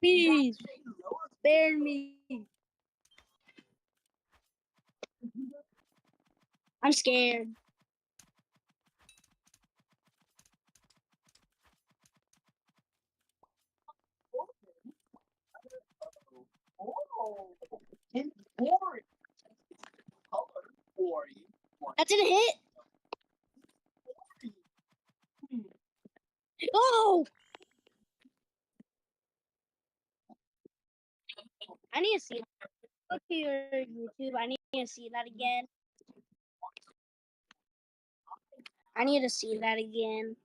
Please, spare me. I'm scared. That didn't hit. Oh! I need to see that. Go to your YouTube. I need to see that again. I need to see that again.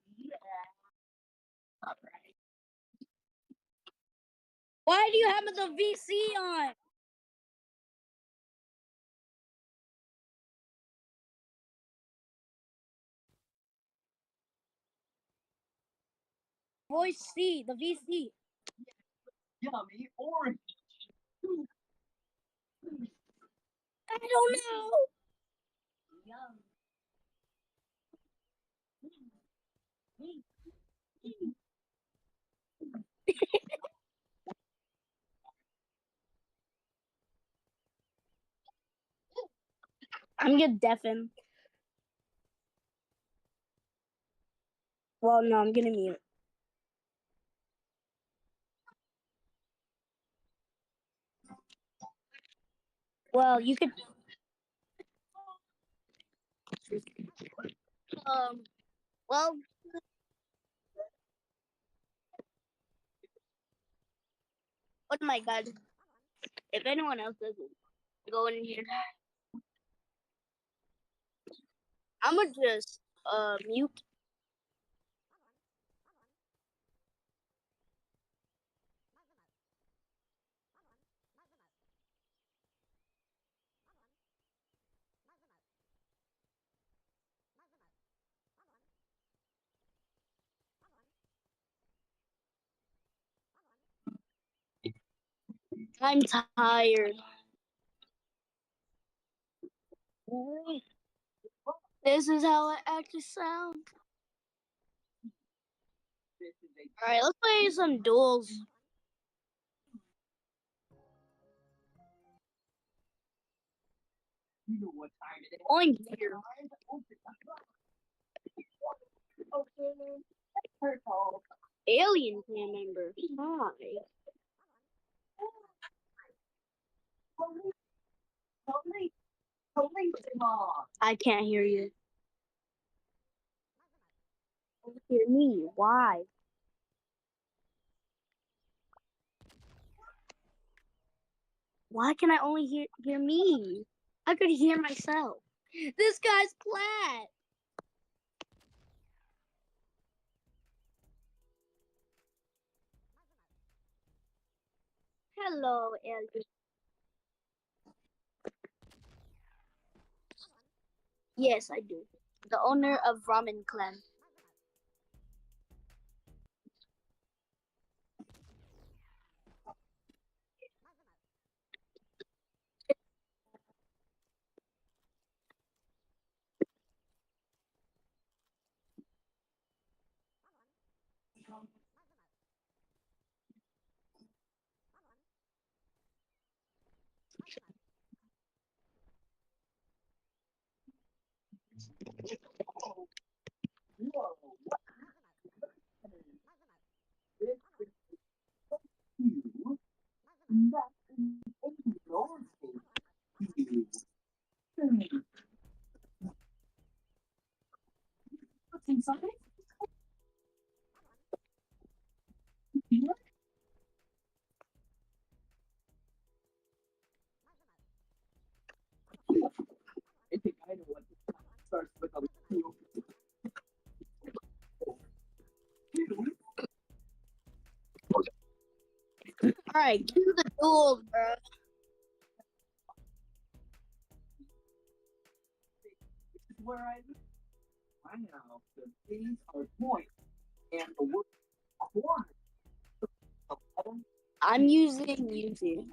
Why do you have the VC on? Voice C, the VC. Yummy orange. I don't know. Yum. I'm gonna deafen. Well, no, I'm gonna mute. Well, you could. Well. Oh my god. If anyone else doesn't go in here, I'm gonna just mute. I'm tired. This is how I actually sound. Alright, let's play some duels. You know what time it is. I'm here. Alien clan member. Hi. I can't hear you. Hear me? Why? Why can I only hear me? I could hear myself. This guy's flat. Hello, Ellie. Yes, I do. The owner of Ramen Clan. Something? I think I know what starts with a two. Alright, do the duels, bro. This is where I live. Wow, the things are point and the word corner. I'm using YouTube.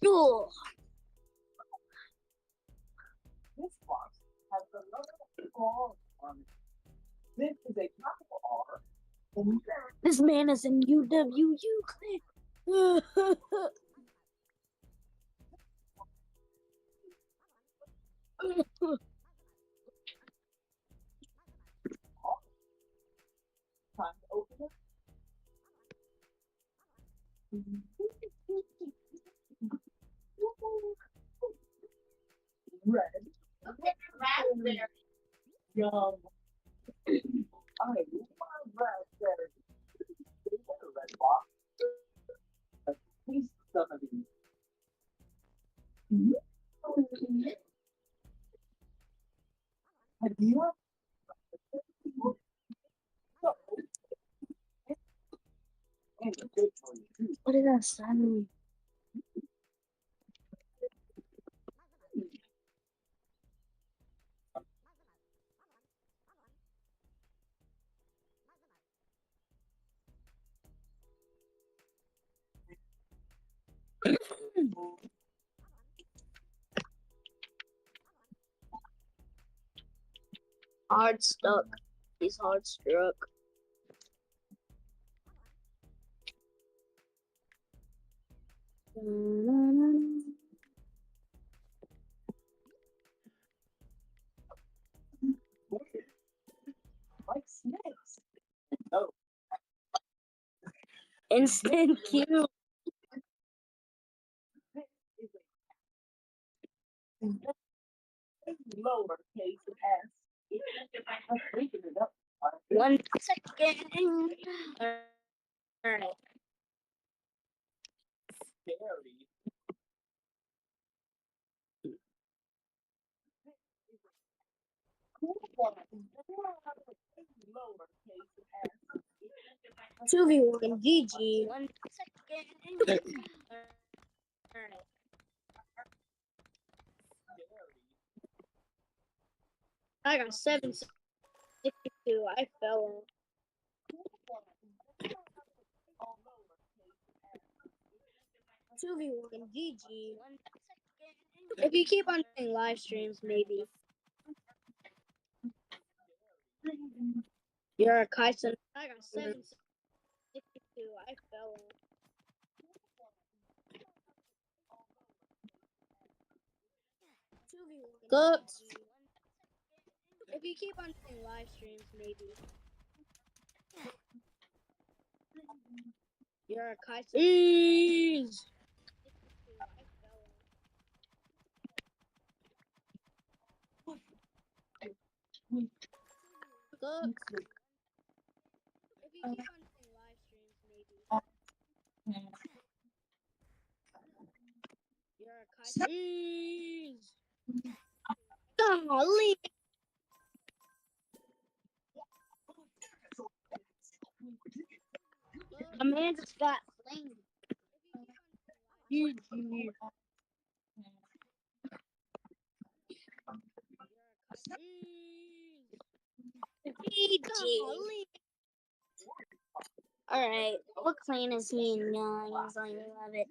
Oh, This box has the letter R on it. This is a capital R. And this man is in UWU clan. time to open it. Red. Raspberry. Yum. I love raspberry. They want a red box. Let's taste some of these. Have you and good for you too. What did that sound? Hard stuck. He's hard struck. Like snakes. Oh, Instant kill. this is a lowercase s. Let's open it up. 1 second. Alright. Scary. Cool one. Lowercase s. 2v1 GG. 1 second. Alright. Scary. I got 762. I fell. Lowercase s. 2v1 GG. 1 second. If you keep on doing live streams, maybe. You're a Kaisen. I got 762. I fell. Good. If you keep on doing live streams, maybe. You're a Kaisen. Jeez. Good. If you keep on doing live streams, maybe. You're a Kaisen. Jeez. Golly. A man just got flamed. GG. GG. Alright, what clan is he in? Guys, I love it.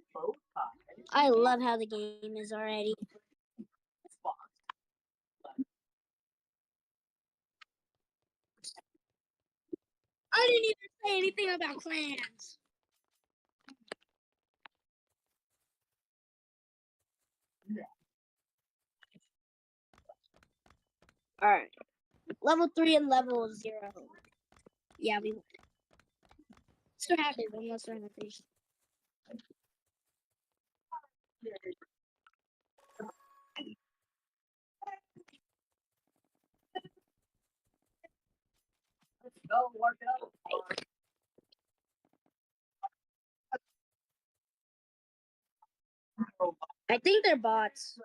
I love how the game is already. I didn't even say anything about clans. Alright. Level 3 and level 0. Yeah, we won. So happy when let's run the fish. Let's go work it out. I think they're bots.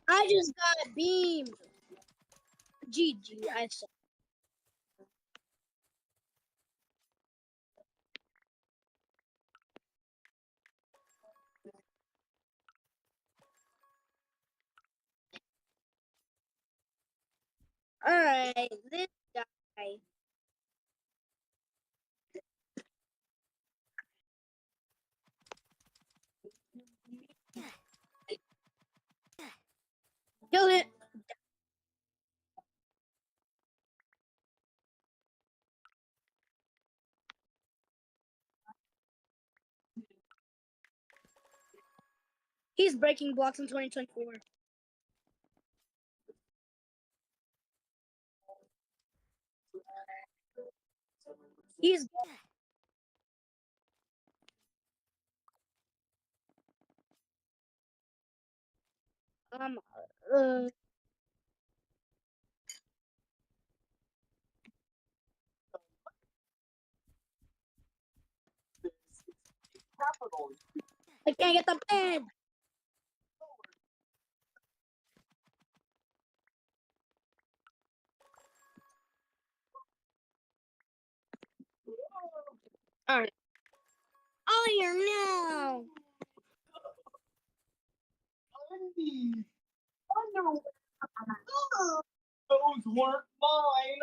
I just got beamed. GG, I saw. Alright, this guy. Kill it. He's breaking blocks in 2024. He's uh Capital. I can't get the bed. Alright. Iron now. Underwear. Those weren't mine.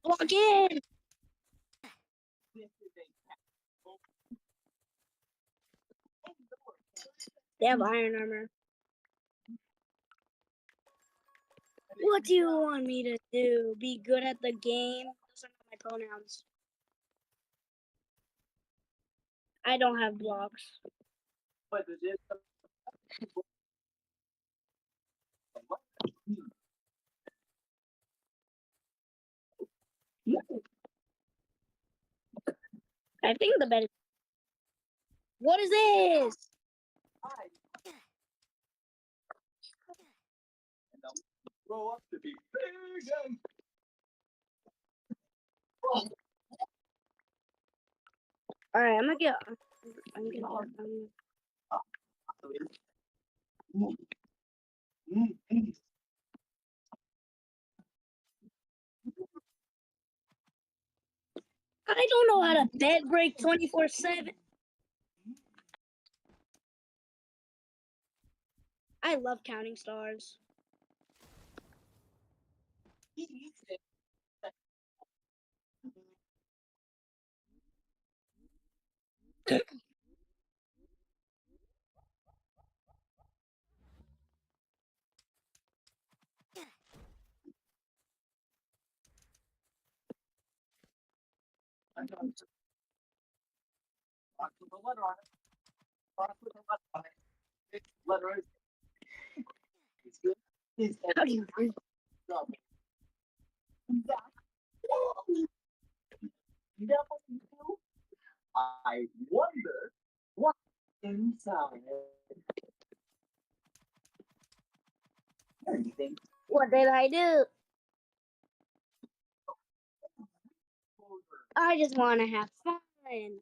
Walk in. They have iron armor. What do you want me to do? Be good at the game? Those are not my pronouns. I don't have blocks. But it is. I think the bed is... What is this? And I'll grow up to be big and Alright, I'm gonna get... I don't know how to bed break 24/7. I love counting stars. Box with a letter on it. Box with a letter on it. This letter is. It's good. It's How do you breathe? I wonder what's inside. Anything. What did I do? I just want to have fun.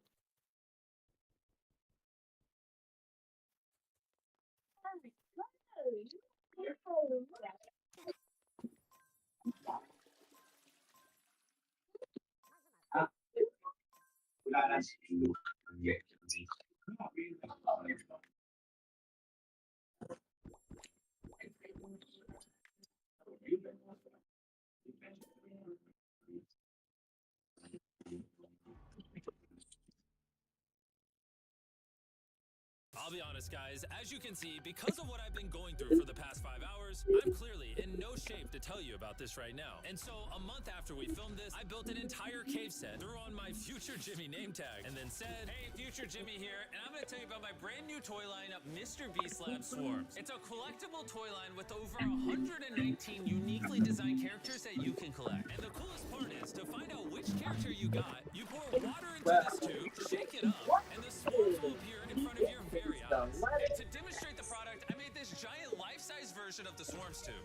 I'll be honest, guys, as you can see, because of what I've been going through for the past 5 hours, I'm clearly in no shape to tell you about this right now. And so, a month after we filmed this, I built an entire cave set, threw on my Future Jimmy name tag, and then said, hey, Future Jimmy here, and I'm going to tell you about my brand new toy line, Mr. Beast Lab Swarms. It's a collectible toy line with over 119 uniquely designed characters that you can collect. And the coolest part is, to find out which character you got, you pour water into this tube, shake it up, and the swarms will appear in front of your very eyes. And to demonstrate the product, I made this giant life-size version of the Swarms tube.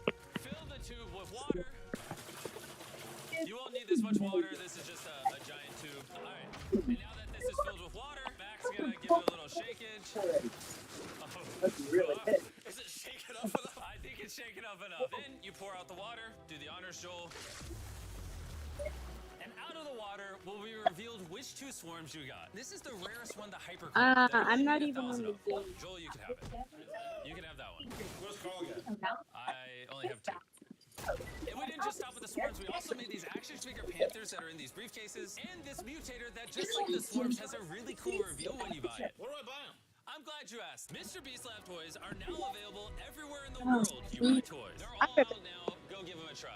Fill the tube with water. You won't need this much water. This is just a giant tube. All right. And now that this is filled with water, Mac's gonna give it a little shakeage. Is it shaken up enough? I think it's shaken up enough. Then you pour out the water. Do the honors, Joel. And out out of the water will be revealed which two swarms you got. This is the rarest one to hyper. I'm not even on the game. Joel, you can have it. You can have that one. Where's Carl again? I only have 2. And we didn't just stop with the swarms, we also made these action figure panthers that are in these briefcases, and this mutator that, just like the swarms, has a really cool reveal when you buy it. Where do I buy them? I'm glad you asked. Mr. Beast Lab toys are now available everywhere in the world you buy toys. They're all out now. Go give them a try.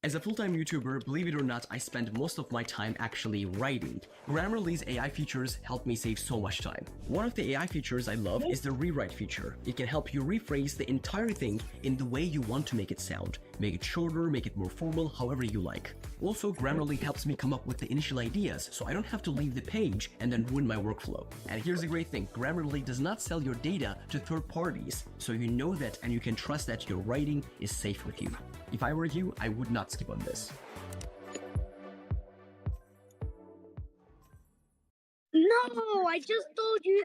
As a full-time YouTuber, believe it or not, I spend most of my time actually writing. Grammarly's AI features help me save so much time. One of the AI features I love is the rewrite feature. It can help you rephrase the entire thing in the way you want to make it sound. Make it shorter, make it more formal, however you like. Also, Grammarly helps me come up with the initial ideas, so I don't have to leave the page and then ruin my workflow. And here's the great thing, Grammarly does not sell your data to third parties, so you know that and you can trust that your writing is safe with you. If I were you, I would not skip on this. No, I just told you.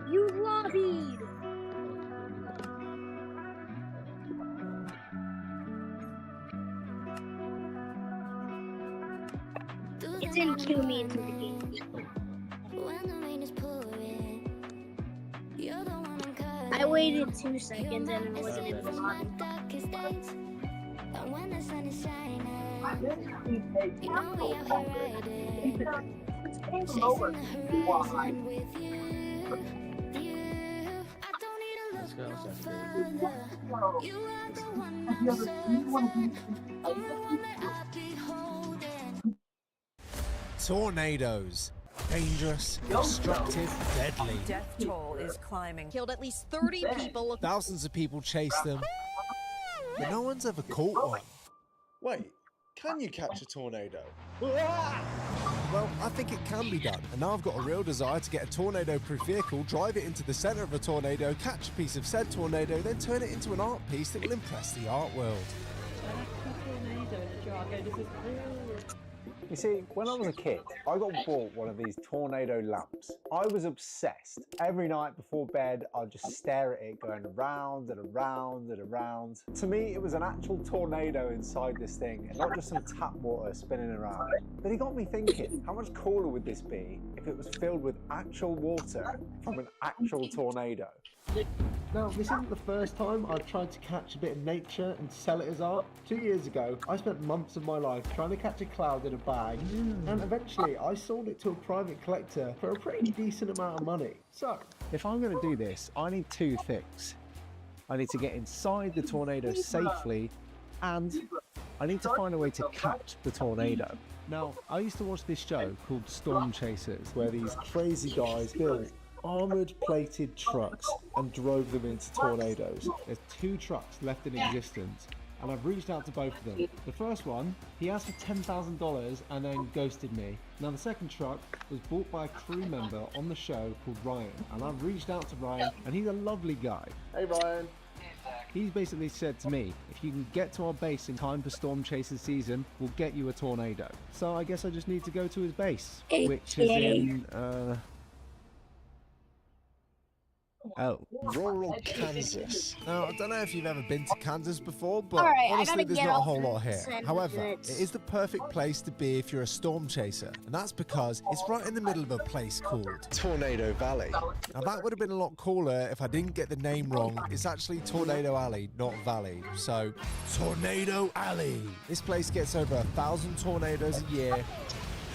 You lobbied. It didn't kill me into the game. I waited 2 seconds and it wasn't in the lobby. Tornadoes. Dangerous, destructive, deadly. Death toll is climbing. Killed at least 30 people. Thousands of people chase them, but no one's ever caught one. Wait, can you catch a tornado? Well, I think it can be done, and now I've got a real desire to get a tornado-proof vehicle, drive it into the center of a tornado, catch a piece of said tornado, then turn it into an art piece that will impress the art world. You see, when I was a kid, I got bought one of these tornado lamps. I was obsessed. Every night before bed, I'd just stare at it going around and around and around. To me, it was an actual tornado inside this thing, and not just some tap water spinning around. But it got me thinking, how much cooler would this be if it was filled with actual water from an actual tornado? Now, this isn't the first time I've tried to catch a bit of nature and sell it as art. 2 years ago, I spent months of my life trying to catch a cloud in a bag, and eventually I sold it to a private collector for a pretty decent amount of money. So, If I'm going to do this, I need 2 things. I need to get inside the tornado safely, and I need to find a way to catch the tornado. now, I used to watch this show called Storm Chasers, where these crazy guys built armoured plated trucks and drove them into tornadoes. There's 2 trucks left in existence, and I've reached out to both of them. The first one, he asked for $10,000 and then ghosted me. Now the second truck was bought by a crew member on the show called Ryan, and I've reached out to Ryan, and he's a lovely guy. Hey Ryan. He's basically said to me, if you can get to our base in time for Storm Chasers season, we'll get you a tornado. So I guess I just need to go to his base, which is in, Rural Kansas. Now, I don't know if you've ever been to Kansas before, but Alright, honestly, there's not a whole lot here. 10 However, minutes. it is the perfect place to be if you're a storm chaser, and that's because it's right in the middle of a place called Tornado Valley. Now that would have been a lot cooler if I didn't get the name wrong. It's actually Tornado Alley, not Valley. So, Tornado Alley. This place gets over 1,000 tornadoes a year,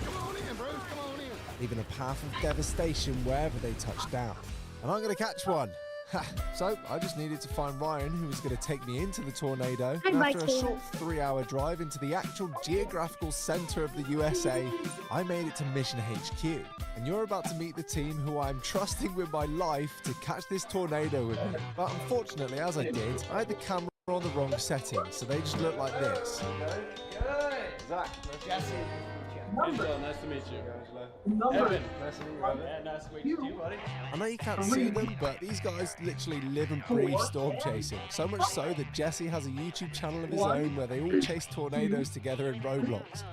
Come on in, bro. Come on in. leaving a path of devastation wherever they touch down. And I'm going to catch one. Ha. So I just needed to find Ryan, who was going to take me into the tornado. And after a short 3-hour drive into the actual geographical center of the USA, I made it to Mission HQ. And you're about to meet the team who I'm trusting with my life to catch this tornado with me. But unfortunately, as I did, I had the camera on the wrong setting, so they just look like this. Good. Zach, Jesse. Angelo, nice to meet you. Evan, nice to meet you, Evan. Yeah, nice to meet you too, buddy. I know you can't see them, but these guys literally live and breathe storm chasing. So much so that Jesse has a YouTube channel of his own where they all chase tornadoes together in Roblox.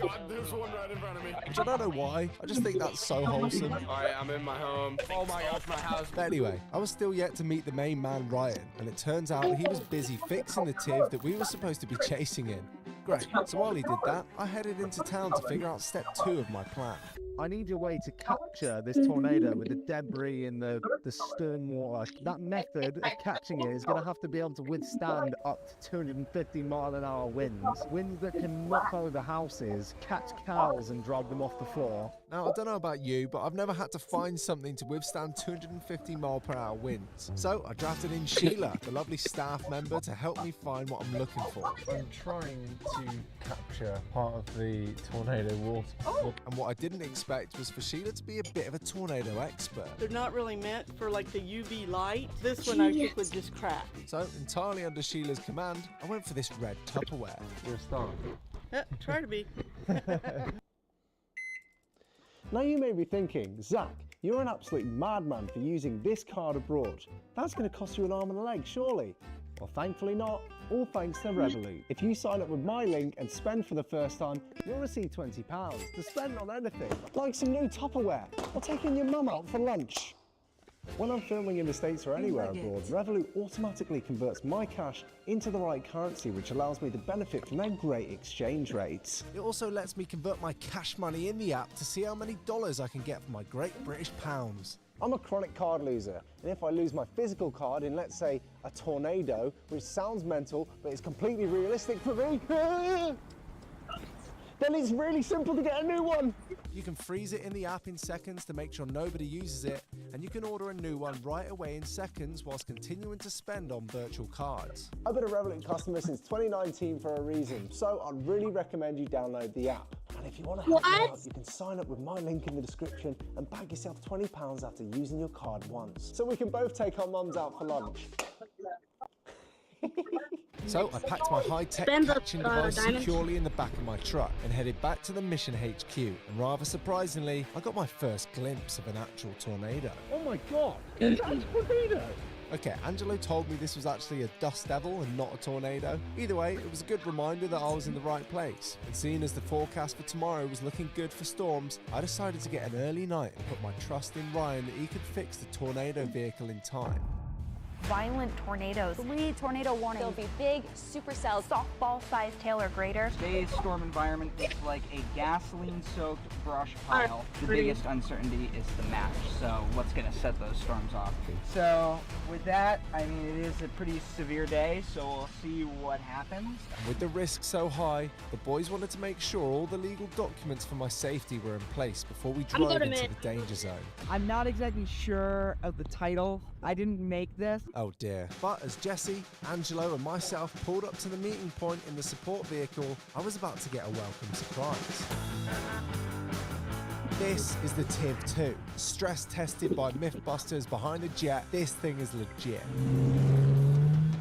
God, there's one right in front of me. Which I don't know why, I just think that's so wholesome. Alright, I'm in my home. Oh my gosh, my house. But anyway, I was still yet to meet the main man, Ryan, and it turns out he was busy fixing the TIV that we were supposed to be chasing in. Great, so while he did that, I headed into town to figure out step 2 of my plan. I need a way to capture this tornado with the debris and the stern water. That method of catching it is going to have to be able to withstand up to 250-mile-an-hour winds. Winds that can knock over houses, catch cows and drag them off the floor. Now, I don't know about you, but I've never had to find something to withstand 250-mile-per-hour winds. So I drafted in Sheila, the lovely staff member, to help me find what I'm looking for. I'm trying to capture part of the tornado water. And what I didn't expect was for Sheila to be a bit of a tornado expert. They're not really meant for like the UV light. This one I think would just crack. So, entirely under Sheila's command, I went for this red Tupperware. You're a star. Try to be. Now you may be thinking, Zach, you're an absolute madman for using this card abroad. That's going to cost you an arm and a leg, surely. Well, thankfully not. All thanks to Revolut. If you sign up with my link and spend for the first time, you'll receive £20 to spend on anything, like some new Tupperware or taking your mum out for lunch. When I'm filming in the States or anywhere abroad, Revolut automatically converts my cash into the right currency, which allows me to benefit from their great exchange rates. It also lets me convert my cash money in the app to see how many dollars I can get for my Great British Pounds. I'm a chronic card loser, and if I lose my physical card in, let's say, a tornado, which sounds mental, but is completely realistic for me, then it's really simple to get a new one. You can freeze it in the app in seconds to make sure nobody uses it, and you can order a new one right away in seconds whilst continuing to spend on virtual cards. I've been a Revolut customer since 2019 for a reason, so I'd really recommend you download the app. And if you want to help me out, you can sign up with my link in the description and bag yourself £20 after using your card once. So we can both take our mums out for lunch. So I packed my high-tech catching device securely in the back of my truck and headed back to the mission HQ. And rather surprisingly, I got my first glimpse of an actual tornado. Oh my god, it's a tornado! Okay, Angelo told me this was actually a dust devil and not a tornado. Either way, it was a good reminder that I was in the right place. And seeing as the forecast for tomorrow was looking good for storms, I decided to get an early night and put my trust in Ryan that he could fix the tornado vehicle in time. Violent tornadoes. 3 tornado warnings. There'll be big supercells, softball-sized hail or greater. Today's storm environment is like a gasoline-soaked brush pile. The biggest uncertainty is the match, so what's going to set those storms off. So with that, I mean, it is a pretty severe day, so we'll see what happens. And with the risk so high, the boys wanted to make sure all the legal documents for my safety were in place before we drove into the danger zone. I'm not exactly sure of the title. I didn't make this. Oh dear. But as Jesse, Angelo and myself pulled up to the meeting point in the support vehicle, I was about to get a welcome surprise. This is the TIV-2. Stress tested by Mythbusters behind the jet, this thing is legit.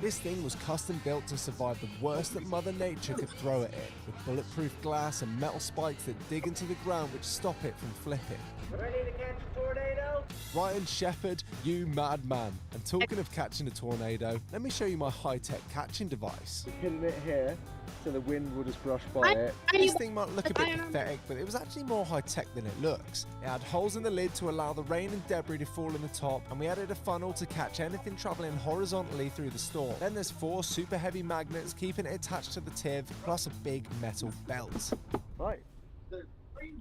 This thing was custom built to survive the worst that Mother Nature could throw at it, with bulletproof glass and metal spikes that dig into the ground which stop it from flipping. Ready to catch a tornado? Ryan Shepherd, you madman. And talking of catching a tornado, let me show you my high-tech catching device. Hitting it here, so the wind will just brush by it. This thing might look a bit pathetic, but it was actually more high-tech than it looks. It had holes in the lid to allow the rain and debris to fall in the top, and we added a funnel to catch anything travelling horizontally through the storm. Then there's 4 super heavy magnets keeping it attached to the TIV, plus a big metal belt. Right,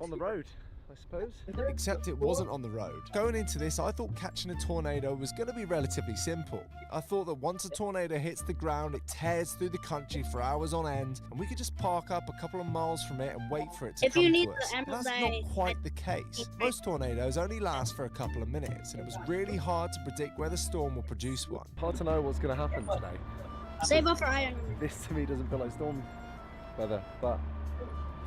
on the road, I suppose. Except it wasn't on the road. Going into this, I thought catching a tornado was going to be relatively simple. I thought that once a tornado hits the ground, it tears through the country for hours on end, and we could just park up a couple of miles from it and wait for it to come to us. But that's not quite the case. Most tornadoes only last for a couple of minutes, and it was really hard to predict where the storm will produce one. Hard to know what's going to happen today. Save up for iron. This to me doesn't feel like storm weather, but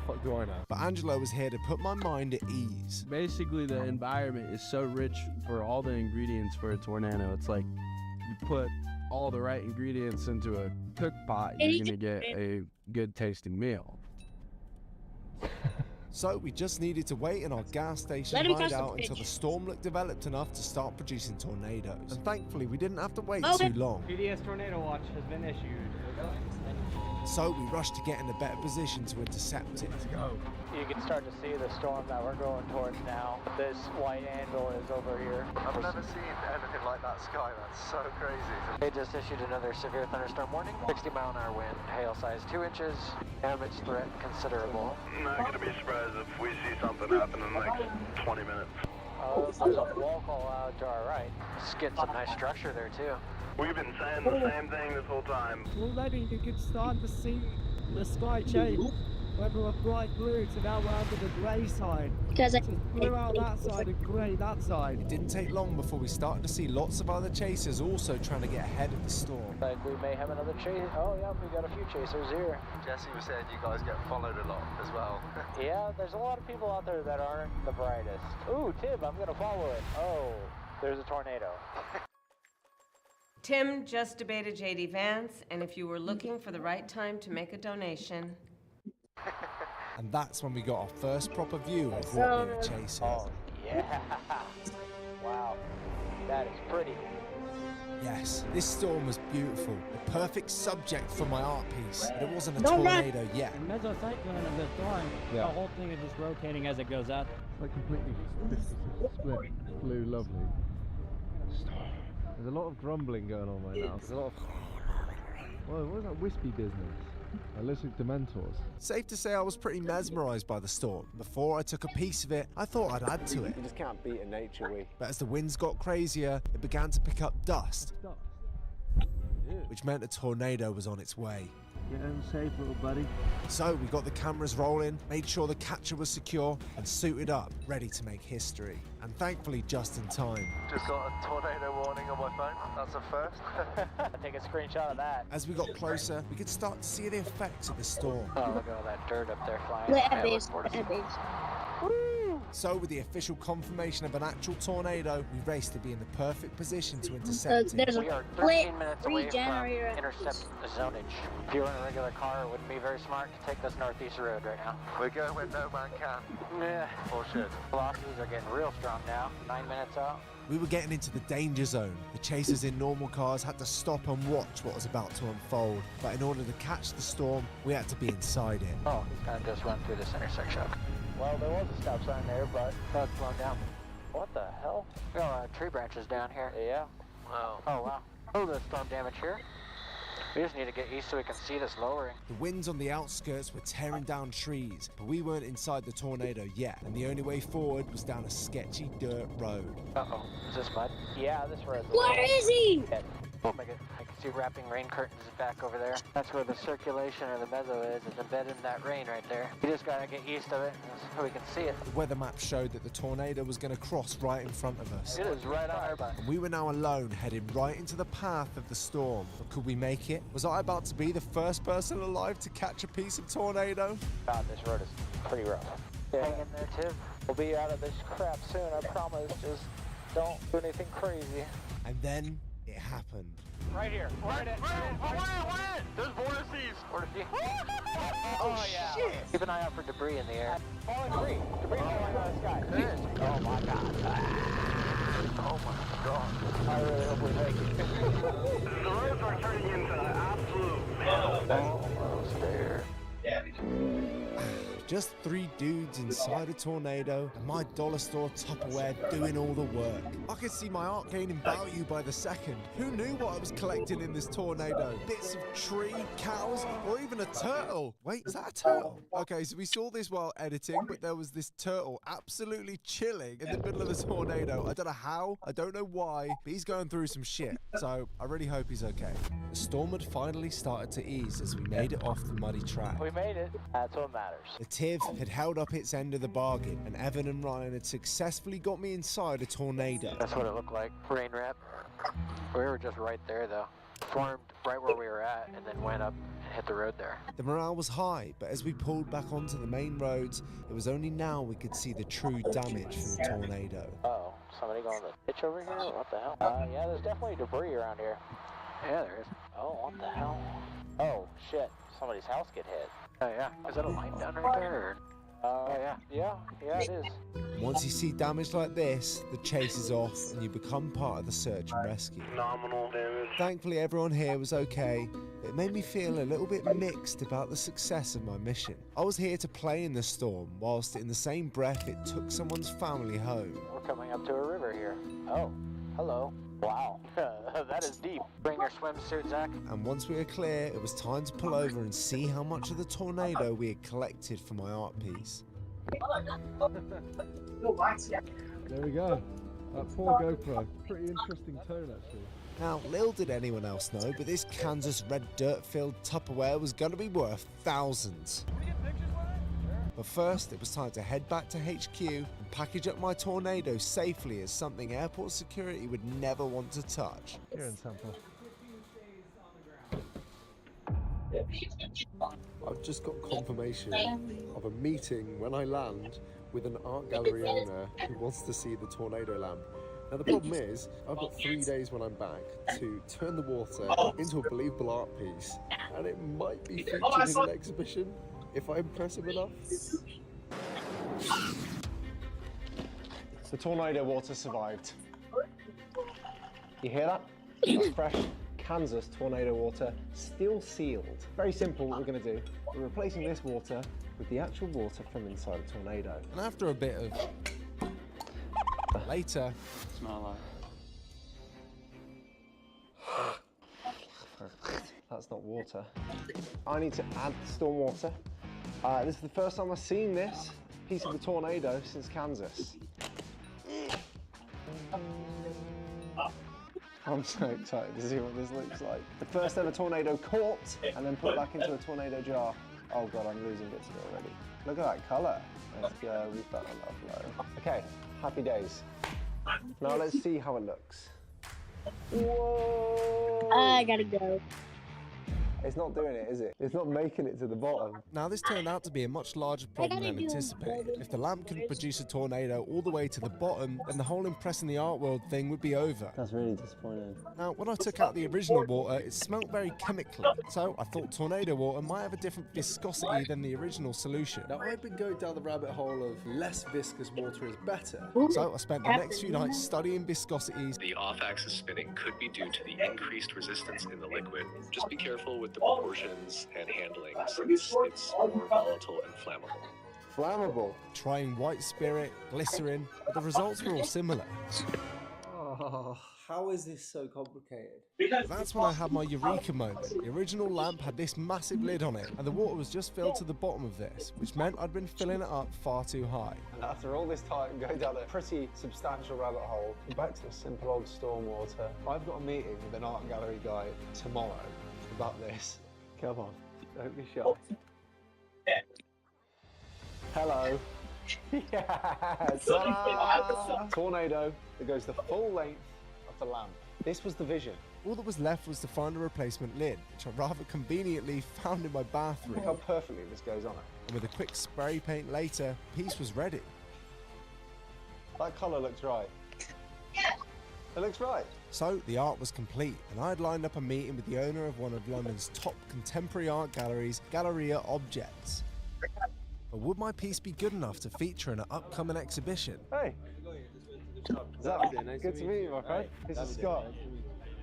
fuck do I know? But Angelo was here to put my mind at ease. Basically, the environment is so rich for all the ingredients for a tornado. It's like you put all the right ingredients into a cook pot, you're gonna get a good tasting meal. So we just needed to wait in our gas station Let him cross the hideout until the bridge. storm looked developed enough to start producing tornadoes. And thankfully, we didn't have to wait Okay. too long. PDS tornado watch has been issued. So we rushed to get in a better position to intercept it. You can start to see the storm that we're going towards now. This white anvil is over here. I've never seen anything like that sky. That's so crazy. They just issued another severe thunderstorm warning. 60-mile-an-hour wind, hail size 2 inches, damage threat considerable. I'm not going to be surprised if we see something happen in the next 20 minutes. There's a wall call out to our right. Just getting some nice structure there too. We've been saying the same thing this whole time. Already you can start to see the sky change. Went from a bright blue to now we're under the grey side. Because Blue out that side and grey that side. It didn't take long before we started to see lots of other chasers also trying to get ahead of the storm. Like we may have another chase. Oh yeah, we got a few chasers here. Jesse was saying you guys get followed a lot as well. Yeah, there's a lot of people out there that aren't the brightest. Ooh, Tim, I'm gonna follow it. Oh, there's a tornado. Tim just debated JD Vance, and if you were looking for the right time to make a donation. And that's when we got our first proper view of what we were chasing. Oh, yeah. Wow, that is pretty. Yes, this storm was beautiful. The perfect subject for my art piece. But it wasn't a Don't run. tornado yet. The mesocyclone of the storm, the whole thing is just rotating as it goes up. Like completely split. Blue, lovely. There's a lot of grumbling going on right now. There's a lot of... Whoa, what is that wispy business? I listen to Dementors. Safe to say I was pretty mesmerized by the storm. Before I took a piece of it, I thought I'd add to it. You just can't beat a nature we. But as the winds got crazier, it began to pick up dust, which meant a tornado was on its way. Get home safe, little buddy. So we got the cameras rolling, made sure the catcher was secure, and suited up, ready to make history. And thankfully just in time. Just got a tornado warning on my phone. That's a first. Take a screenshot of that. As we got closer, we could start to see the effects of the storm. Oh, look at all that dirt up there flying. Let I it look forward to base. So with the official confirmation of an actual tornado, we raced to be in the perfect position to intercept it. There's We are a 13 minutes away from regenerator. intercept zonage. If you were in a regular car, it wouldn't be very smart to take this northeast road right now. We're going where no man can. Yeah. Or should. Velocities are getting real strong now. 9 minutes out. We were getting into the danger zone. The chasers in normal cars had to stop and watch what was about to unfold. But in order to catch the storm, we had to be inside it. Oh, he's gonna just run through this intersection. Well, there was a stop sign there, but that's slowed down. What the hell? We got a lot of tree branches down here. Yeah. Wow. Oh, wow. Oh, there's storm damage here. We just need to get east so we can see this lowering. The winds on the outskirts were tearing down trees, but we weren't inside the tornado yet, and the only way forward was down a sketchy dirt road. Uh-oh. Is this mud? Yeah, this road's Where is he? Oh my god, I can see wrapping rain curtains back over there. That's where the circulation or the meadow is. It's embedded in that rain right there. We just gotta get east of it so we can see it. The weather map showed that the tornado was going to cross right in front of us. It is right on our butt. And we were now alone, heading right into the path of the storm. But could we make it? Was I about to be the first person alive to catch a piece of tornado? God, this road is pretty rough. Hang in there, Tim. We'll be out of this crap soon, I promise. Just don't do anything crazy. And then it happened. Right here. Right in. There's vortices. Vortices. Oh, yeah. Shit. Keep an eye out for debris in the air. Falling debris. Debris falling out of the sky. Oh, my God. Oh my god. I really hope we make it. The roads are turning into absolute hell. Almost there. Just 3 dudes inside a tornado, and my dollar store Tupperware doing all the work. I could see my art gaining value by the second. Who knew what I was collecting in this tornado? Bits of tree, cows, or even a turtle. Wait, is that a turtle? Okay, so we saw this while editing, but there was this turtle absolutely chilling in the middle of the tornado. I don't know how, I don't know why, but he's going through some shit. So I really hope he's okay. The storm had finally started to ease as we made it off the muddy track. We made it. That's what matters. The TIV had held up its end of the bargain, and Evan and Ryan had successfully got me inside a tornado. That's what it looked like. Rain wrap. We were just right there, though. Formed right where we were at, and then went up and hit the road there. The morale was high, but as we pulled back onto the main roads, it was only now we could see the true damage from the tornado. Uh-oh. Somebody going to the ditch over here? What the hell? Yeah, there's definitely debris around here. Yeah, there is. Oh, what the hell? Oh, shit. Somebody's house get hit. Oh, yeah. Is that a line down right there? Oh, yeah. Yeah, it is. Once you see damage like this, the chase is off and you become part of the search and rescue. Nominal damage. Thankfully everyone here was okay. It made me feel a little bit mixed about the success of my mission. I was here to play in the storm, whilst in the same breath it took someone's family home. We're coming up to a river here. Oh, hello. Wow, that is deep. Bring your swimsuit, Zach. And once we were clear, it was time to pull over and see how much of the tornado we had collected for my art piece. There we go. That poor GoPro. Pretty interesting tone, actually. Now, little did anyone else know, but this Kansas red dirt-filled Tupperware was going to be worth thousands. But first, it was time to head back to HQ and package up my tornado safely as something airport security would never want to touch. Here in Tampa. I've just got confirmation of a meeting when I land with an art gallery owner who wants to see the tornado lamp. Now the problem is, I've got 3 days when I'm back to turn the water into a believable art piece, and it might be featured in an exhibition if I impress him enough. The tornado water survived. You hear that? That's fresh Kansas tornado water, still sealed. Very simple what we're going to do. We're replacing this water with the actual water from inside a tornado. And after a bit of... later... Smell like... That's not water. I need to add storm water. This is the first time I've seen this piece of the tornado since Kansas. I'm so excited to see what this looks like. The first ever tornado caught and then put back into a tornado jar. Oh God, I'm losing bits of it already. Look at that colour. Let's go, we've got a lot of low. Okay, happy days. Now let's see how it looks. Whoa! I gotta go. It's not doing it, is it? It's not making it to the bottom. Now this turned out to be a much larger problem than anticipated. If the lamp couldn't produce a tornado all the way to the bottom, then the whole impressing the art world thing would be over. That's really disappointing. Now, when I took out the original water, it smelt very chemically, so I thought tornado water might have a different viscosity than the original solution. Now I've been going down the rabbit hole of less viscous water is better. So I spent the next few nights studying viscosities. The off-axis spinning could be due to the increased resistance in the liquid. Just be careful with the proportions and handling since it's more volatile and flammable. Flammable? Trying white spirit, glycerin, but the results were all similar. Oh, how is this so complicated? But that's when I had my eureka moment. The original lamp had this massive lid on it, and the water was just filled to the bottom of this, which meant I'd been filling it up far too high. And after all this time going down a pretty substantial rabbit hole, back to the simple old storm water. I've got a meeting with an art gallery guy tomorrow about this. Come on, don't be shy. Hello. Yes! Ta-da! Tornado that goes the full length of the lamp. This was the vision. All that was left was to find a replacement lid, which I rather conveniently found in my bathroom. Look how perfectly this goes on it. And with a quick spray paint later, the piece was ready. That colour looks right. It looks right. So the art was complete, and I had lined up a meeting with the owner of one of London's top contemporary art galleries, Galleria Objects. But would my piece be good enough to feature in an upcoming exhibition? Hey! Zach, good to meet you, my friend. This is Scott.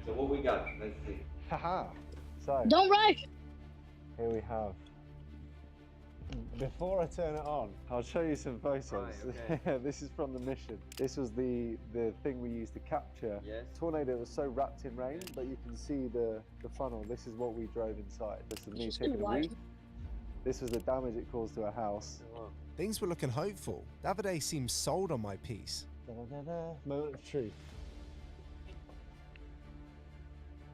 So what we got? Let's see. Haha. So. Don't rush! Here we have. Before I turn it on, I'll show you some photos. Right, okay. This is from the mission. This was the thing we used to capture. Yes. Tornado was so wrapped in rain, but you can see the funnel. This is what we drove inside. This is me taking a weed. This was the damage it caused to a house. Oh, wow. Things were looking hopeful. Davide seemed sold on my piece. Moment of truth.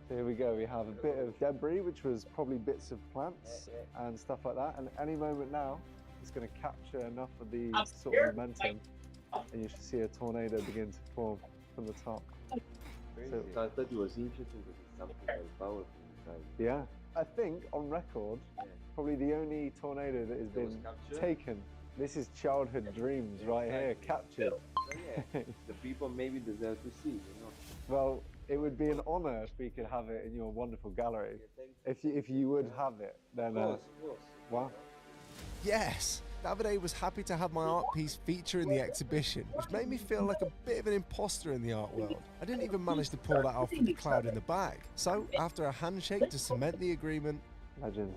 So here we go, we have a bit of debris, which was probably bits of plants and stuff like that. And any moment now, it's going to capture enough of the sort of momentum, and you should see a tornado begin to form from the top. So I thought it was interesting because it's something very powerful inside. Yeah, I think on record, probably the only tornado that has been taken. This is childhood dreams right here, captured. So yeah, the people maybe deserve to see, you know. Well, it would be an honour if we could have it in your wonderful gallery. If you would have it, then of course. wow. Yes! Davide was happy to have my art piece feature in the exhibition, which made me feel like a bit of an imposter in the art world. I didn't even manage to pull that off with the cloud in the bag. So, after a handshake to cement the agreement, Legend.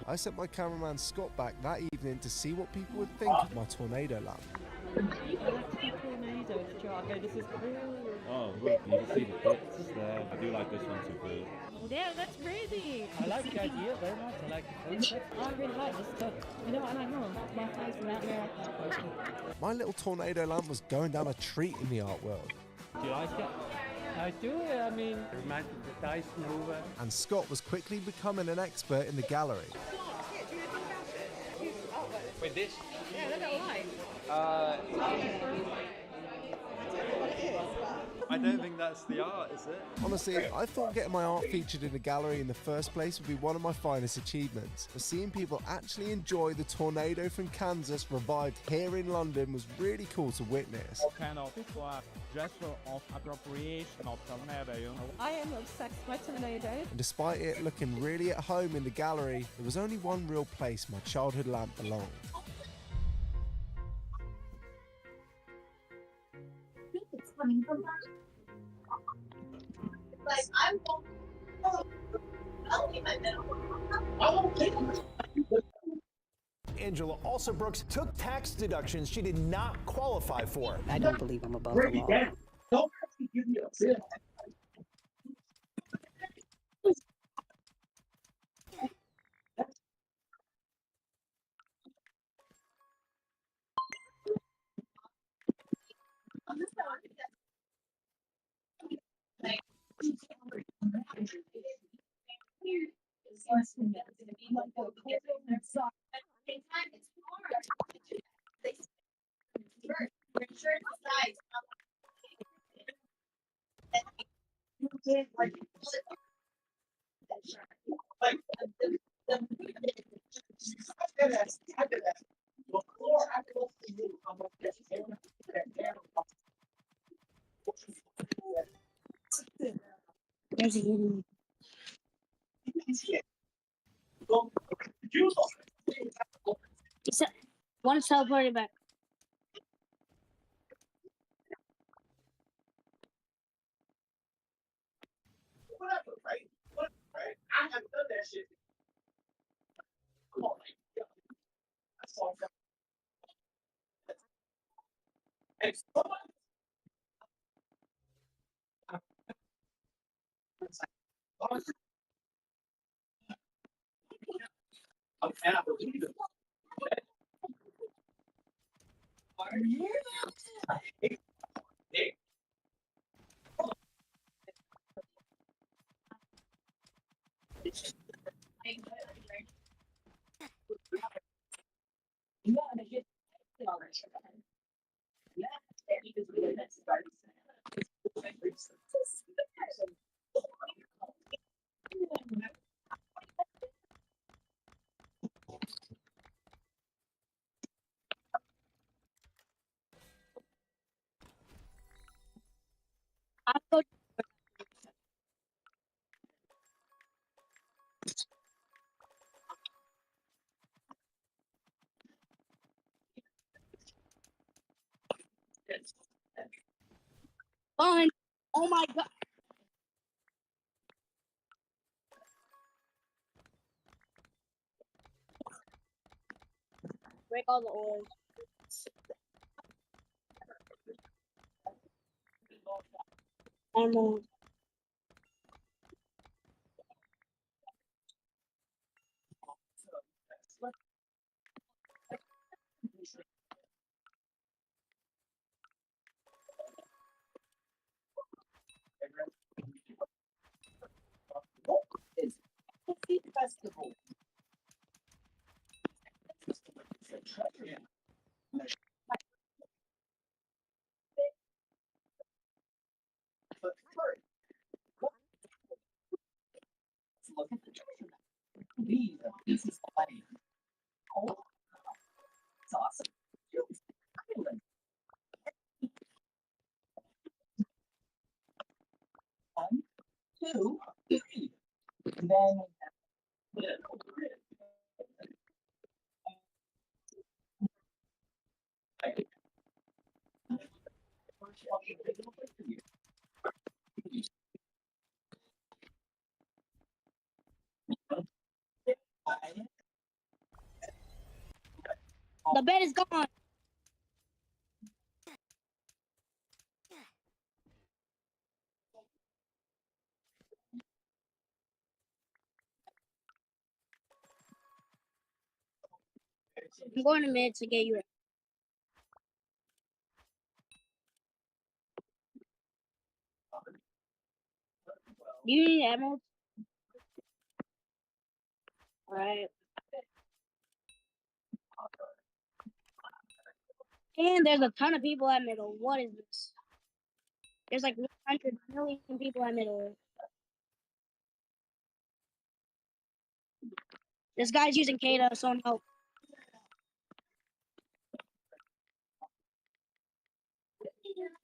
I sent my cameraman Scott back that evening to see what people would think of my tornado lamp. Okay, this is cool. Oh, look, you can see the bits there. I do like this one too, Phil. Yeah, that's crazy. I like the idea very much. I like the concept. I really like this stuff. You know what? I know my friends are out there. My little tornado lamp was going down a treat in the art world. Do you like it? I do. I mean, it reminds me of the dice mover. And Scott was quickly becoming an expert in the gallery. Wait, this? Yeah, look at light. I don't think that's the art, is it? Honestly, I thought getting my art featured in a gallery in the first place would be one of my finest achievements. But seeing people actually enjoy the tornado from Kansas revived here in London was really cool to witness. What kind of people are gesture of appropriation of tornado, you know? I am obsessed with tornadoes. And despite it looking really at home in the gallery, there was only one real place my childhood lamp belonged. It's coming from like I'm I'll be my middle. Angela also Brooks took tax deductions she did not qualify for. I don't believe I'm above the law. Don't give me a bill. There's a hidden. One teleported back. Whatever, right? Whatever, right? I haven't done that shit. Come on, man. That's all. Hey, somebody. I can't believe it. Are you? Hey. Fine. Oh my god. Break all the oars. Ammo. Festival. Look at the treasure map. These are pieces of money. Oh, it's awesome. Island. 1, 2, 3. Then we have little grid. The bed is gone. I'm going to mid to get you. Do you need emeralds? Alright. And there's a ton of people at middle. What is this? There's like 100 million people at middle. This guy's using Kata, so no.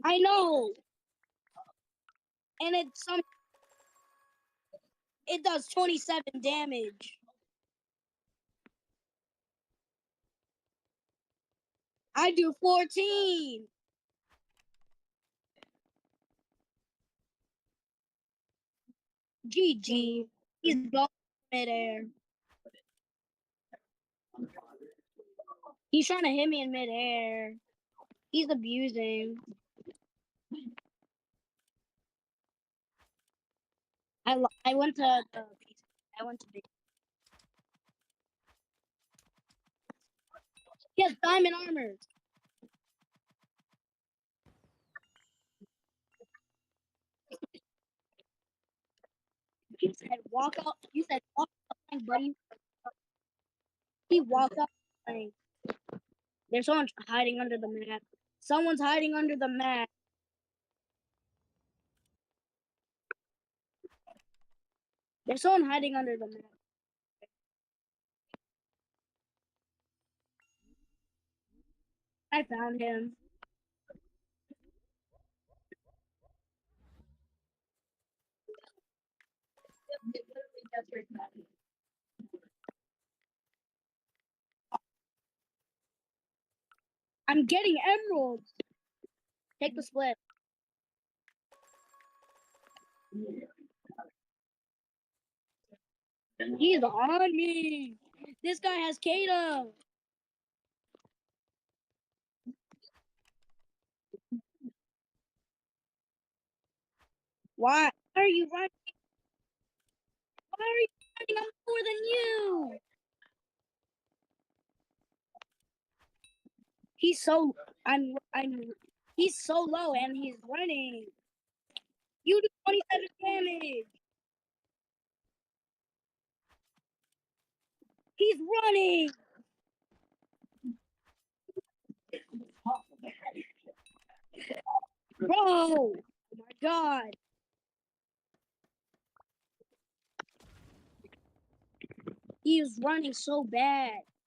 I know. And it does 27 damage. I do 14. GG. He's going midair. He's trying to hit me in midair. He's abusing. I went to big. He has diamond armor. You said walk out. You said walk out, buddy. He walked up. There's someone hiding under the mat. Someone's hiding under the mat. There's someone hiding under the mat. I found him. I'm getting emeralds. Take the split. He's on me. This guy has Kata. Why are you running? Why are you running? I'm more than you. He's so he's so low and he's running. You do 27 damage. He's running. Bro. Oh my god. He is running so bad.